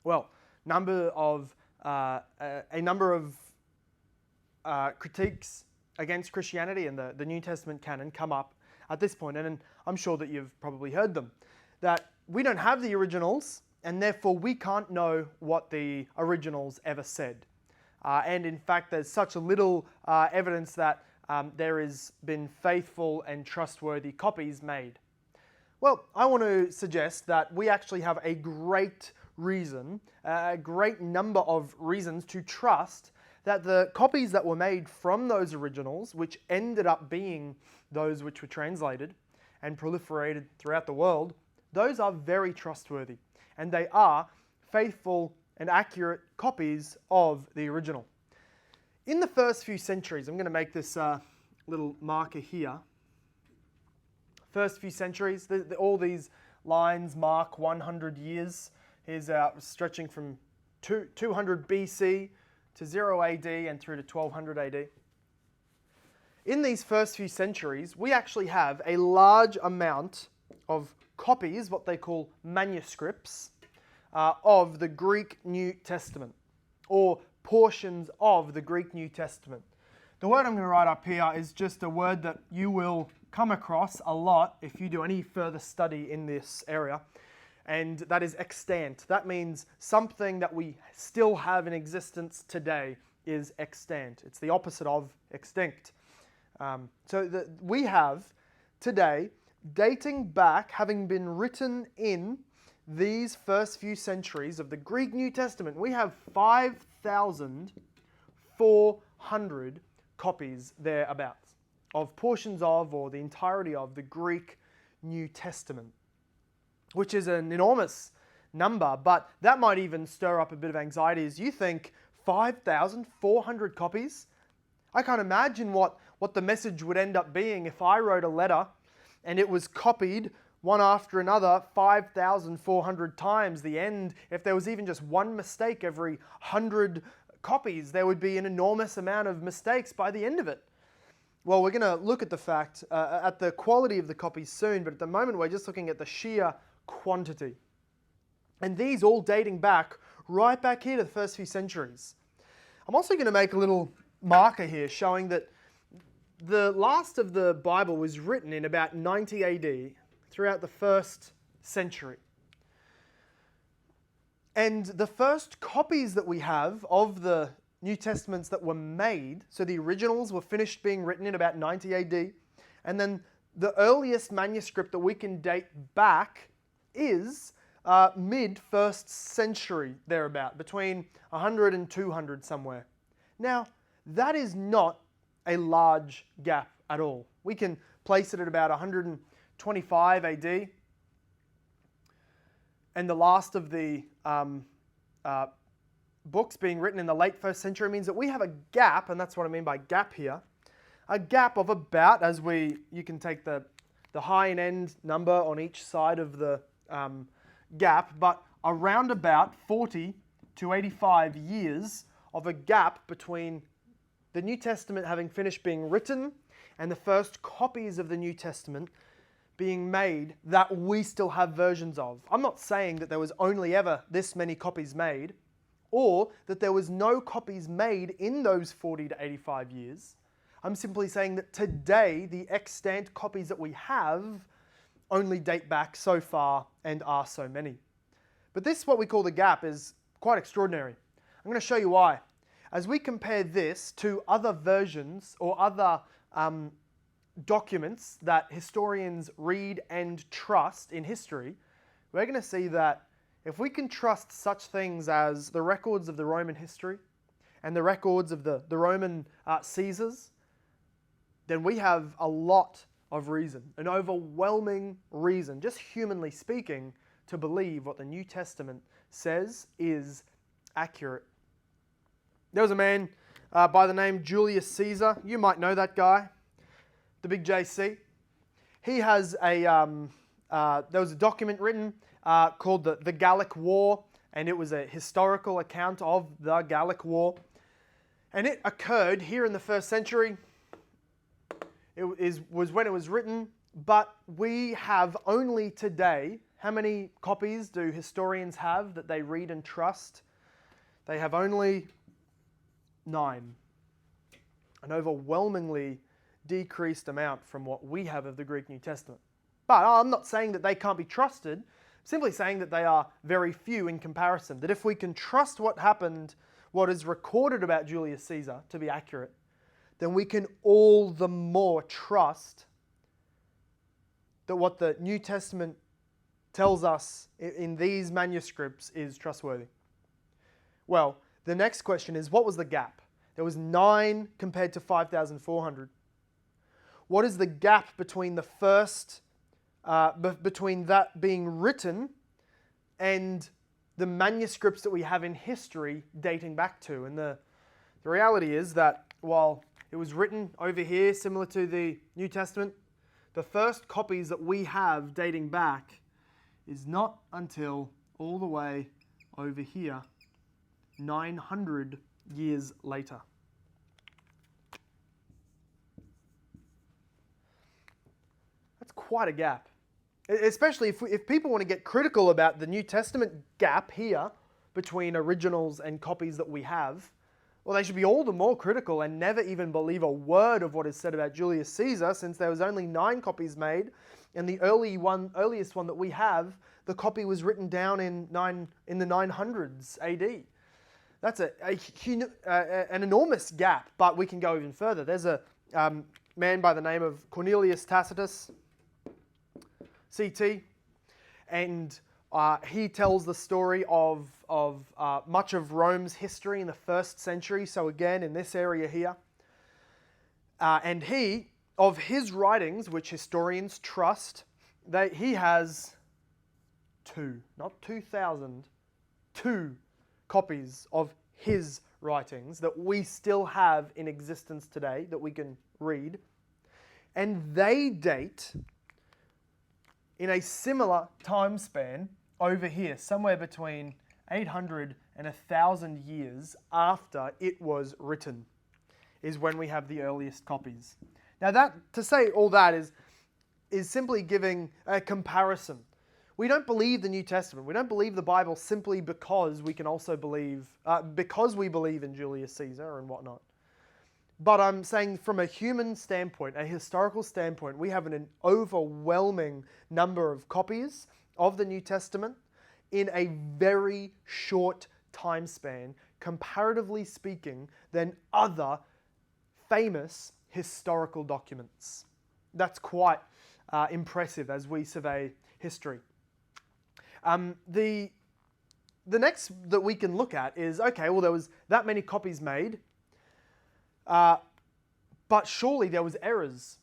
Well, a number of critiques against Christianity and the New Testament canon come up at this point, and I'm sure that you've probably heard them, that we don't have the originals, and therefore we can't know what the originals ever said. And in fact, there's such a little evidence that there has been faithful and trustworthy copies made. Well, I want to suggest that we actually have a great reason, a great number of reasons to trust that the copies that were made from those originals, which ended up being those which were translated and proliferated throughout the world, those are very trustworthy, and they are faithful and accurate copies of the original. In the first few centuries, I'm going to make this little marker here. First few centuries, all these lines mark 100 years. Here's stretching from 200 BC to 0 AD and through to 1200 AD. In these first few centuries, we actually have a large amount of copies, what they call manuscripts, of the Greek New Testament, or portions of the Greek New Testament. The word I'm going to write up here is just a word that you will come across a lot if you do any further study in this area, and that is extant. That means something that we still have in existence today is extant. It's the opposite of extinct. We have today, dating back, having been written in these first few centuries of the Greek New Testament, we have 5,400 copies thereabouts of portions of, or the entirety of, the Greek New Testament, which is an enormous number, but that might even stir up a bit of anxiety as you think 5,400 copies? I can't imagine what the message would end up being if I wrote a letter and it was copied one after another 5,400 times. The end, if there was even just one mistake every 100 copies, there would be an enormous amount of mistakes by the end of it. Well, we're going to look at the fact, at the quality of the copies soon, but at the moment we're just looking at the sheer quantity. And these all dating back, right back here to the first few centuries. I'm also going to make a little marker here showing that the last of the Bible was written in about 90 AD throughout the first century. And the first copies that we have of the New Testaments that were made, so the originals were finished being written in about 90 AD, and then the earliest manuscript that we can date back is mid-first century thereabout, between 100 and 200 somewhere. Now, that is not a large gap at all. We can place it at about 125 AD, and the last of the books being written in the late first century means that we have a gap, and that's what I mean by gap here, a gap of about, you can take the high and end number on each side of the gap, but around about 40 to 85 years of a gap between the New Testament having finished being written and the first copies of the New Testament being made that we still have versions of. I'm not saying that there was only ever this many copies made, or that there was no copies made in those 40 to 85 years. I'm simply saying that today, the extant copies that we have only date back so far and are so many. But this, what we call the gap, is quite extraordinary. I'm going to show you why. As we compare this to other versions or other documents that historians read and trust in history, we're going to see that if we can trust such things as the records of the Roman history and the records of the Roman Caesars, then we have a lot of reason, an overwhelming reason, just humanly speaking, to believe what the New Testament says is accurate. There was a man by the name Julius Caesar. You might know that guy, the big JC. He has there was a document written called the Gallic War, and it was a historical account of the Gallic War. And it occurred here in the first century. It was when it was written, but we have only today How many copies do historians have that they read and trust? They have only 9. An overwhelmingly decreased amount from what we have of the Greek New Testament. But I'm not saying that they can't be trusted, I'm simply saying that they are very few in comparison. That if we can trust what happened, what is recorded about Julius Caesar to be accurate, then we can all the more trust that what the New Testament tells us in these manuscripts is trustworthy. Well, the next question is, what was the gap? There was 9 compared to 5,400. What is the gap between the first, between that being written and the manuscripts that we have in history dating back to? And the reality is that while it was written over here, similar to the New Testament, the first copies that we have dating back is not until all the way over here, 900 years later. That's quite a gap. Especially if people want to get critical about the New Testament gap here between originals and copies that we have, well, they should be all the more critical and never even believe a word of what is said about Julius Caesar, since there was only 9 copies made, and the earliest one that we have, the copy was written down in the 900s AD. That's an enormous gap, but we can go even further. There's a man by the name of Cornelius Tacitus, CT, and he tells the story of much of Rome's history in the 1st century, so again in this area here. And of his writings, which historians trust, he has 2, not 2,000, 2 copies of his writings that we still have in existence today that we can read. And they date in a similar time span over here, somewhere between 800 and 1,000 years after it was written, is when we have the earliest copies. Now to say all that is simply giving a comparison. We don't believe the New Testament. We don't believe the Bible simply because we can also believe, because we believe in Julius Caesar and whatnot. But I'm saying from a human standpoint, a historical standpoint, we have an overwhelming number of copies of the New Testament in a very short time span, comparatively speaking, than other famous historical documents. That's quite impressive as we survey history. The next that we can look at is, okay, well, there was that many copies made, but surely there was errors.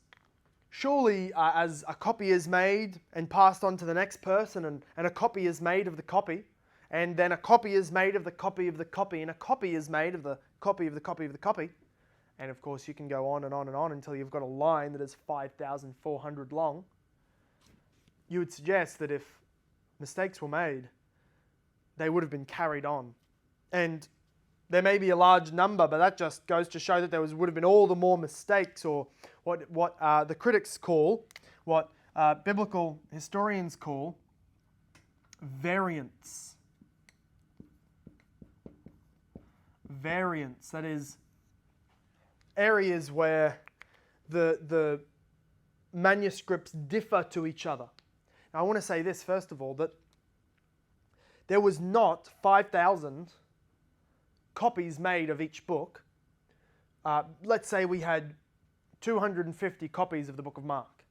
Surely as a copy is made and passed on to the next person, and a copy is made of the copy, and then a copy is made of the copy of the copy, and a copy is made of the copy of the copy of the copy. And of course you can go on and on and on until you've got a line that is 5,400 long. You would suggest that if mistakes were made, they would have been carried on. And there may be a large number, but that just goes to show that there would have been all the more mistakes, or what the critics call, what biblical historians call, variants. Variants, that is, areas where the manuscripts differ to each other. Now, I want to say this, first of all, that there was not 5,000 copies made of each book. Let's say we had 250 copies of the book of Mark.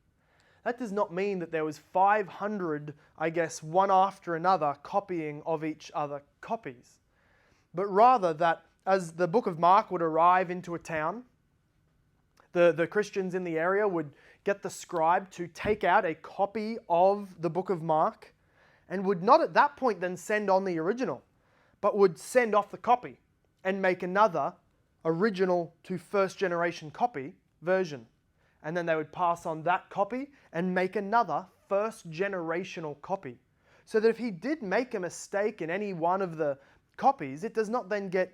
That does not mean that there was 500, I guess, one after another copying of each other copies. But rather that as the book of Mark would arrive into a town, the Christians in the area would get the scribe to take out a copy of the book of Mark, and would not at that point then send on the original, but would send off the copy and make another original to first generation copy version. And then they would pass on that copy and make another first generational copy. So that if he did make a mistake in any one of the copies, it does not then get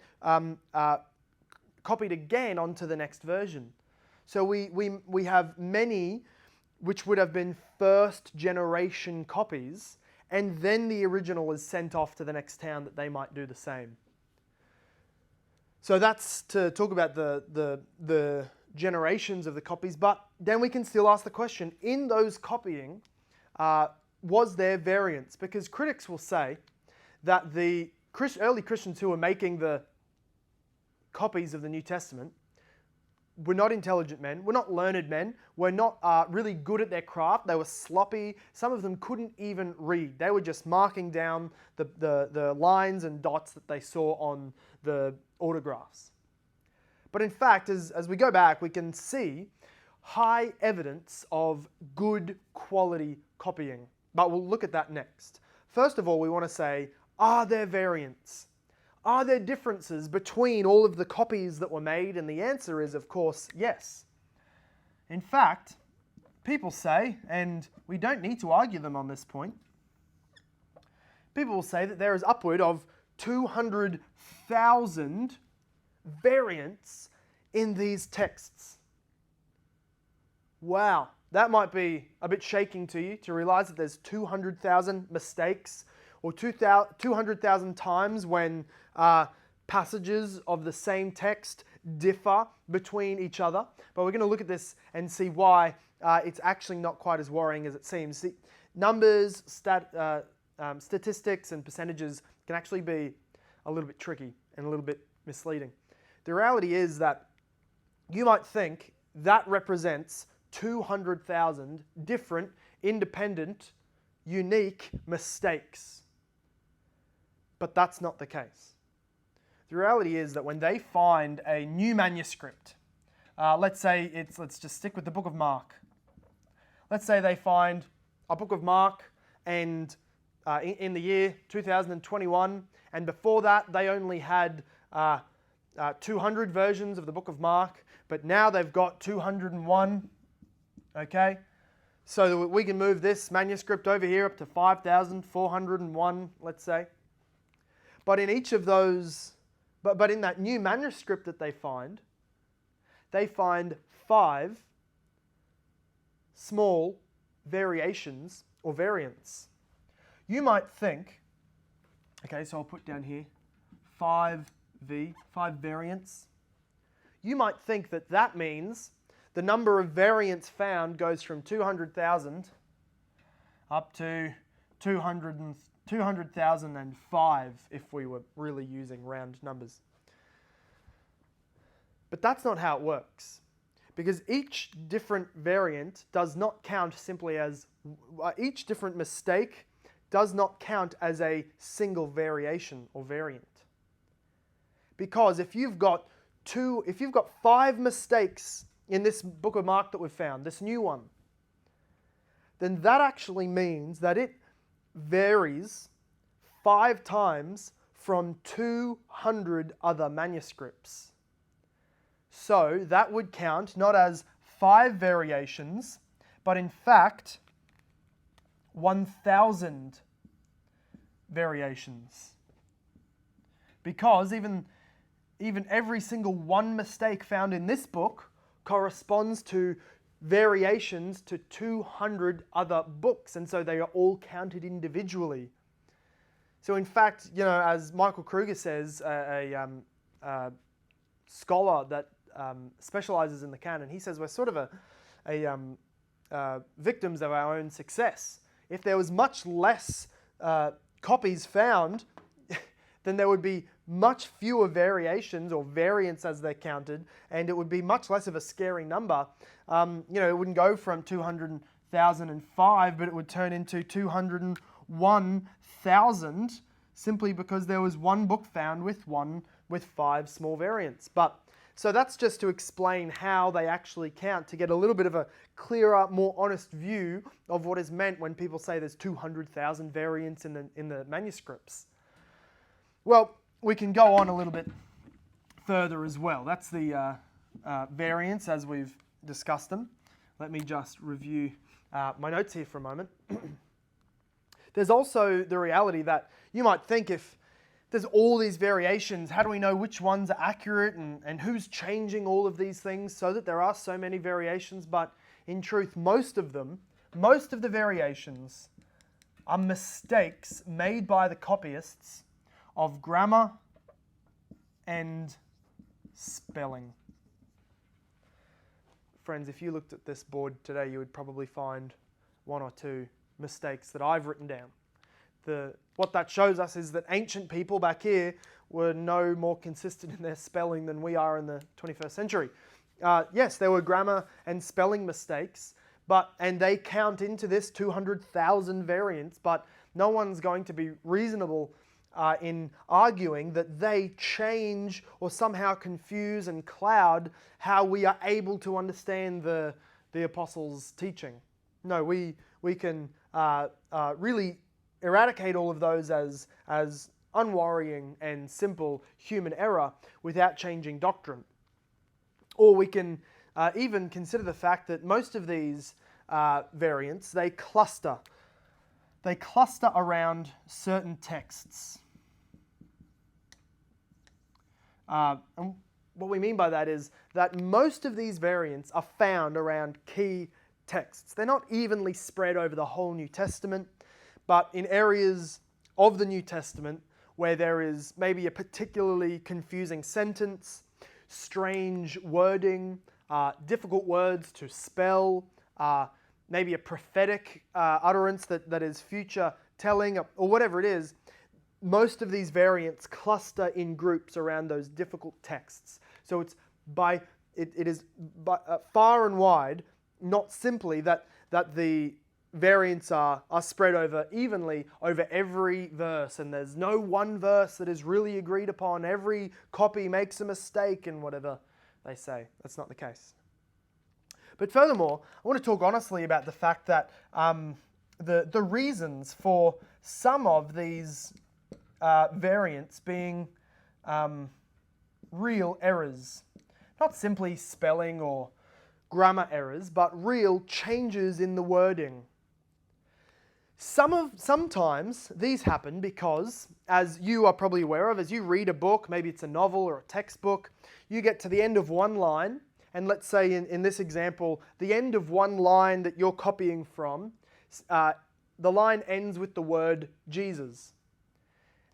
copied again onto the next version. So we have many which would have been first generation copies, and then the original is sent off to the next town that they might do the same. So that's to talk about the generations of the copies, but then we can still ask the question, in those copying, was there variance? Because critics will say that the early Christians who were making the copies of the New Testament were not intelligent men, were not learned men, were not really good at their craft. They were sloppy. Some of them couldn't even read. They were just marking down the lines and dots that they saw on the autographs. But in fact, as we go back, we can see high evidence of good quality copying. But we'll look at that next. First of all, we want to say, are there variants? Are there differences between all of the copies that were made? And the answer is, of course, yes. In fact, people say, and we don't need to argue them on this point, people will say that there is upward of 200,000 variants in these texts. Wow, that might be a bit shaking to you to realize that there's 200,000 mistakes or 200,000 times when passages of the same text differ between each other. But we're going to look at this and see why it's actually not quite as worrying as it seems. See, numbers, statistics and percentages can actually be a little bit tricky and a little bit misleading. The reality is that you might think that represents 200,000 different, independent, unique mistakes. But that's not the case. The reality is that when they find a new manuscript, let's just stick with the book of Mark. Let's say they find a book of Mark and in the year 2021, and before that they only had 200 versions of the book of Mark, but now they've got 201, okay? So we can move this manuscript over here up to 5,401, let's say. But in each of those, but in that new manuscript that they find 5 small variations or variants. You might think, okay, so I'll put down here 5 variants. You might think that that means the number of variants found goes from 200,000 up to 200,005 if we were really using round numbers. But that's not how it works, because each different variant does not count simply as, each different mistake does not count as a single variation or variant. Because if you've got 5 mistakes in this book of Mark that we've found, this new one, then that actually means that it varies 5 times from 200 other manuscripts. So that would count not as 5 variations, but in fact 1,000 variations. Because even every single one mistake found in this book corresponds to variations to 200 other books, and so they are all counted individually. So in fact, as Michael Kruger says, a scholar that specializes in the canon, he says we're sort of victims of our own success. If there was much less copies found, then there would be much fewer variations or variants as they're counted, and it would be much less of a scary number. It wouldn't go from 200,005, but it would turn into 201,000 simply because there was one book found with 5 small variants. So that's just to explain how they actually count, to get a little bit of a clearer, more honest view of what is meant when people say there's 200,000 variants in the manuscripts. Well, we can go on a little bit further as well. That's the variants as we've discussed them. Let me just review my notes here for a moment. There's also the reality that you might think, if there's all these variations, how do we know which ones are accurate and who's changing all of these things so that there are so many variations? But in truth, most of the variations are mistakes made by the copyists of grammar and spelling. Friends, if you looked at this board today, you would probably find one or two mistakes that I've written down. What that shows us is that ancient people back here were no more consistent in their spelling than we are in the 21st century. Yes, there were grammar and spelling mistakes, and they count into this 200,000 variants, but no one's going to be reasonable in arguing that they change or somehow confuse and cloud how we are able to understand the apostles' teaching. No, we can really eradicate all of those as unworrying and simple human error without changing doctrine. Or we can even consider the fact that most of these variants, they cluster around certain texts. And what we mean by that is that most of these variants are found around key texts. They're not evenly spread over the whole New Testament, but in areas of the New Testament where there is maybe a particularly confusing sentence, strange wording, difficult words to spell, maybe a prophetic utterance that is future telling, or whatever it is, most of these variants cluster in groups around those difficult texts. So it is far and wide, not simply that the variants are spread over evenly over every verse, and there's no one verse that is really agreed upon. Every copy makes a mistake and whatever they say. That's not the case. But furthermore, I want to talk honestly about the fact that the reasons for some of these variants being real errors, not simply spelling or grammar errors, but real changes in the wording. Sometimes these happen because, as you are probably aware of, as you read a book, maybe it's a novel or a textbook, you get to the end of one line, and let's say in this example, the end of one line that you're copying from, the line ends with the word Jesus.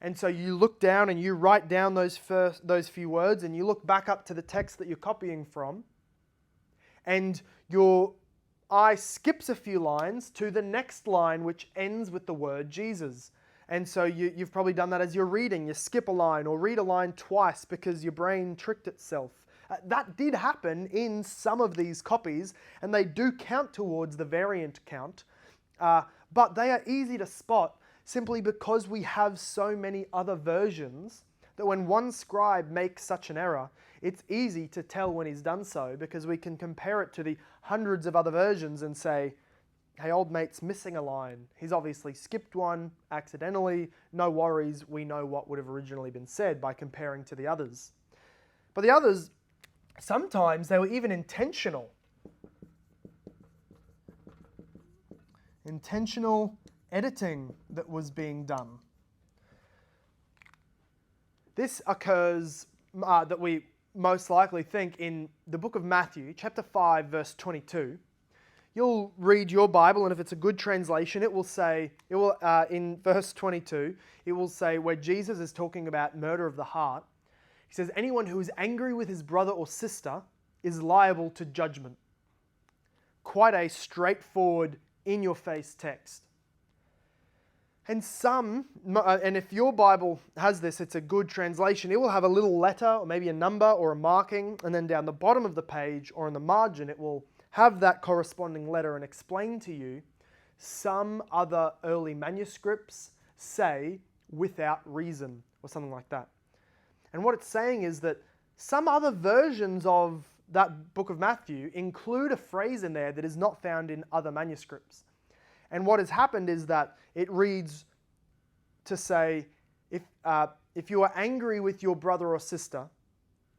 And so you look down and you write down those few words, and you look back up to the text that you're copying from, and your eye skips a few lines to the next line, which ends with the word Jesus. And so you've probably done that as you're reading. You skip a line or read a line twice because your brain tricked itself. That did happen in some of these copies, and they do count towards the variant count, but they are easy to spot simply because we have so many other versions that when one scribe makes such an error, it's easy to tell when he's done so because we can compare it to the hundreds of other versions and say, hey, old mate's missing a line. He's obviously skipped one accidentally. No worries, we know what would have originally been said by comparing to the others. But the others, sometimes they were even intentional. Intentional editing that was being done. This occurs, that we most likely think, in the book of Matthew, chapter 5, verse 22. You'll read your Bible, and if it's a good translation, it will in verse 22, it will say, where Jesus is talking about murder of the heart, he says, anyone who is angry with his brother or sister is liable to judgment. Quite a straightforward, in-your-face text. And if your Bible has this, it's a good translation, it will have a little letter or maybe a number or a marking, and then down the bottom of the page or in the margin, it will have that corresponding letter and explain to you some other early manuscripts say without reason or something like that. And what it's saying is that some other versions of that book of Matthew include a phrase in there that is not found in other manuscripts. And what has happened is that it reads to say, if you are angry with your brother or sister,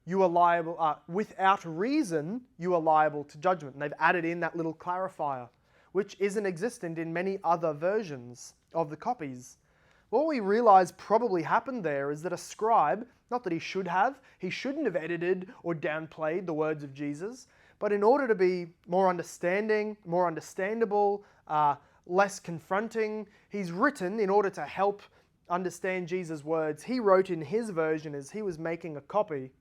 you are liable, without reason, you are liable to judgment. And they've added in that little clarifier, which isn't existent in many other versions of the copies. What we realize probably happened there is that a scribe, not that he shouldn't have edited or downplayed the words of Jesus, but in order to be more understanding, more understandable, less confronting. He's written in order to help understand Jesus' words. He wrote in his version as he was making a copy,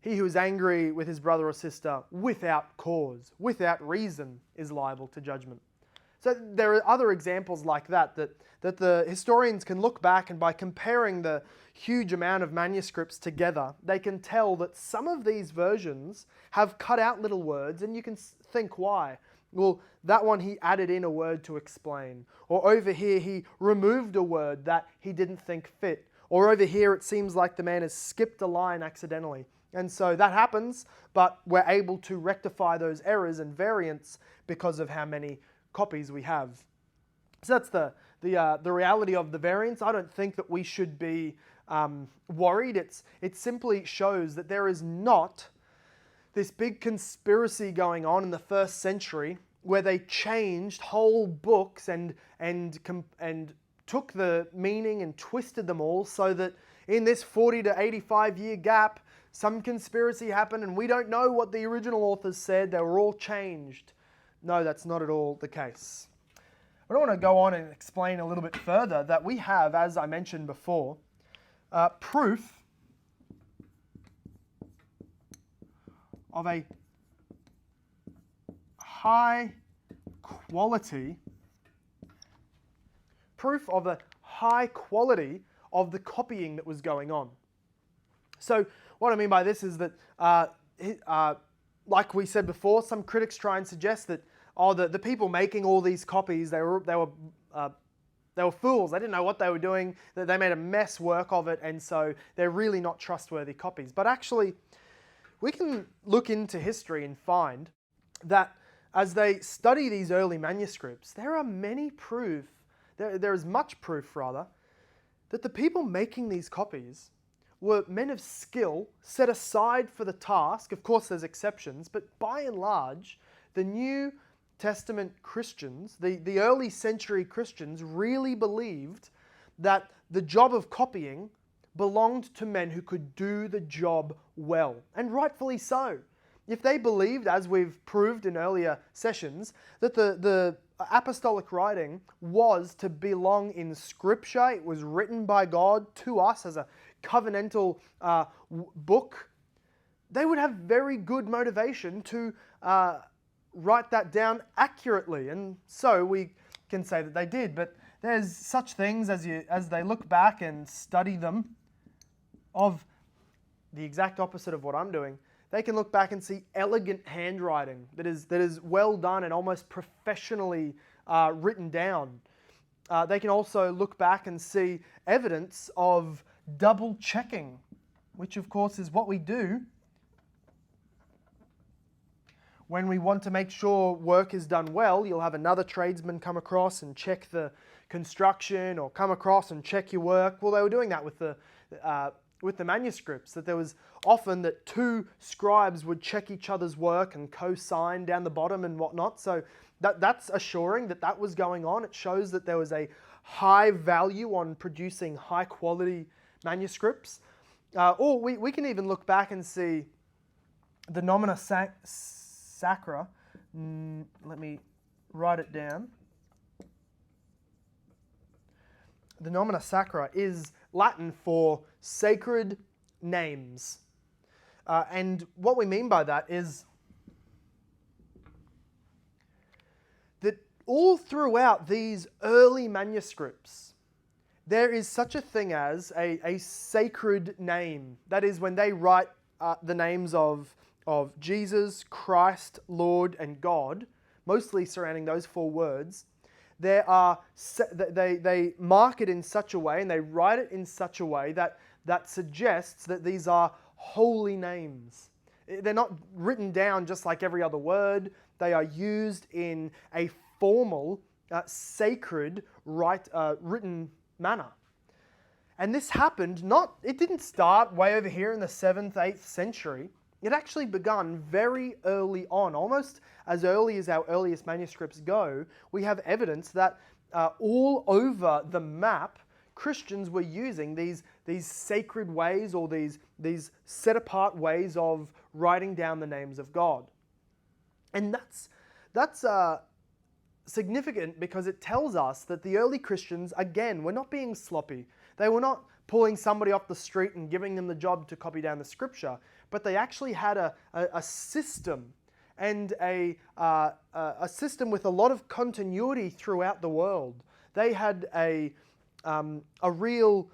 "He who is angry with his brother or sister without cause, without reason, is liable to judgment." So there are other examples like that the historians can look back, and by comparing the huge amount of manuscripts together, they can tell that some of these versions have cut out little words, and you can think why. Well, that one he added in a word to explain. Or over here he removed a word that he didn't think fit. Or over here it seems like the man has skipped a line accidentally. And so that happens, but we're able to rectify those errors and variants because of how many copies we have. So that's the reality of the variants. I don't think that we should be worried. It simply shows that there is not this big conspiracy going on in the first century where they changed whole books and took the meaning and twisted them all so that in this 40 to 85 year gap, some conspiracy happened and we don't know what the original authors said. They were all changed. No, that's not at all the case. I want to go on and explain a little bit further that we have, as I mentioned before, proof of a high quality of the copying that was going on. So what I mean by this is that, like we said before, some critics try and suggest that the people making all these copies, they were fools. They didn't know what they were doing. That they made a mess work of it, and so they're really not trustworthy copies. But actually, we can look into history and find that as they study these early manuscripts, there are many proof. There is much proof, rather, that the people making these copies were men of skill set aside for the task. Of course, there's exceptions, but by and large, the New Testament Christians, the early century Christians, really believed that the job of copying belonged to men who could do the job well, and rightfully so. If they believed, as we've proved in earlier sessions, that the apostolic writing was to belong in Scripture, it was written by God to us as a covenantal book, they would have very good motivation to write that down accurately, and so we can say that they did. But there's such things as they look back and study them of the exact opposite of what I'm doing. They can look back and see elegant handwriting that is well done and almost professionally written down. They can also look back and see evidence of double checking, which of course is what we do when we want to make sure work is done well. You'll have another tradesman come across and check the construction, or come across and check your work. Well, they were doing that with the manuscripts, that there was often that two scribes would check each other's work and co-sign down the bottom and whatnot. So that's assuring that was going on. It shows that there was a high value on producing high quality manuscripts. Or we can even look back and see the nomina sacra. Let me write it down. The nomina sacra is Latin for sacred names. And what we mean by that is that all throughout these early manuscripts, there is such a thing as a sacred name. That is, when they write the names of Jesus, Christ, Lord, and God, mostly surrounding those four words, they mark it in such a way and they write it in such a way that suggests that these are holy names. They're not written down just like every other word. They are used in a formal, sacred, written manner. And this happened it didn't start way over here in the 7th, 8th century. It actually begun very early on, almost as early as our earliest manuscripts go. We have evidence that all over the map, Christians were using these sacred ways, or these set-apart ways of writing down the names of God. And that's significant because it tells us that the early Christians, again, were not being sloppy. They were not pulling somebody off the street and giving them the job to copy down the scripture, but they actually had a system, and a system with a lot of continuity throughout the world. They had a real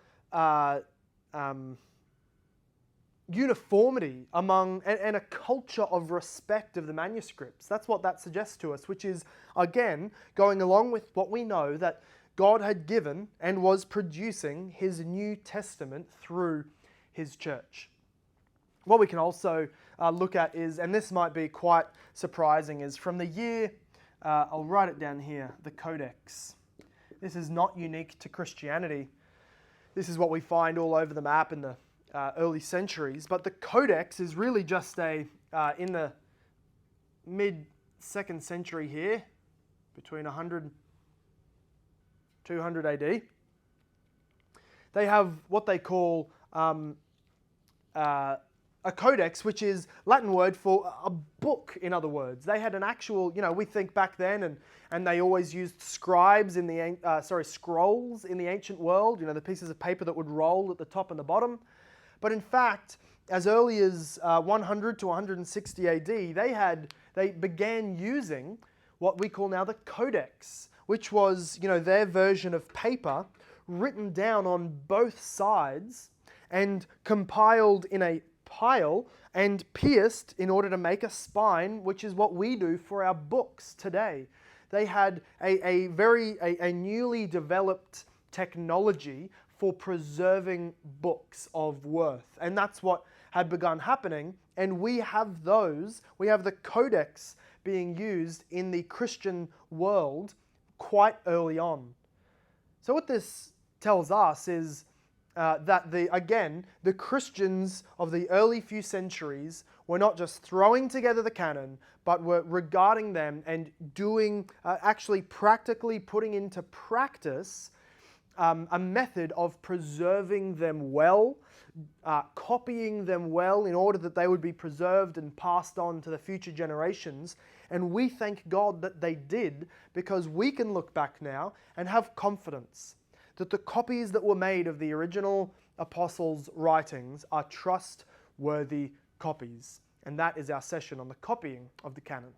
uniformity among, and a culture of respect of the manuscripts. That's what that suggests to us, which is, again, going along with what we know that God had given and was producing His New Testament through His church. What we can also look at is, and this might be quite surprising, is from the year, I'll write it down here, the Codex. This is not unique to Christianity. This is what we find all over the map in the early centuries, but the Codex is really just in the mid-2nd century here, between 100 and 200 AD. They have what they call a codex, which is Latin word for a book, in other words. They had an actual, we think back then, and they always used scribes in the, scrolls in the ancient world, the pieces of paper that would roll at the top and the bottom. But in fact, as early as 100 to 160 AD, they began using what we call now the Codex, which was, their version of paper written down on both sides and compiled in a pile and pierced in order to make a spine, which is what we do for our books today. They had a newly developed technology for preserving books of worth. And that's what had begun happening. And we have the Codex being used in the Christian world quite early on. So what this tells us is that the Christians of the early few centuries were not just throwing together the canon, but were regarding them and doing, actually practically putting into practice a method of preserving them well, copying them well in order that they would be preserved and passed on to the future generations. And we thank God that they did, because we can look back now and have confidence that the copies that were made of the original apostles' writings are trustworthy copies. And that is our session on the copying of the canon.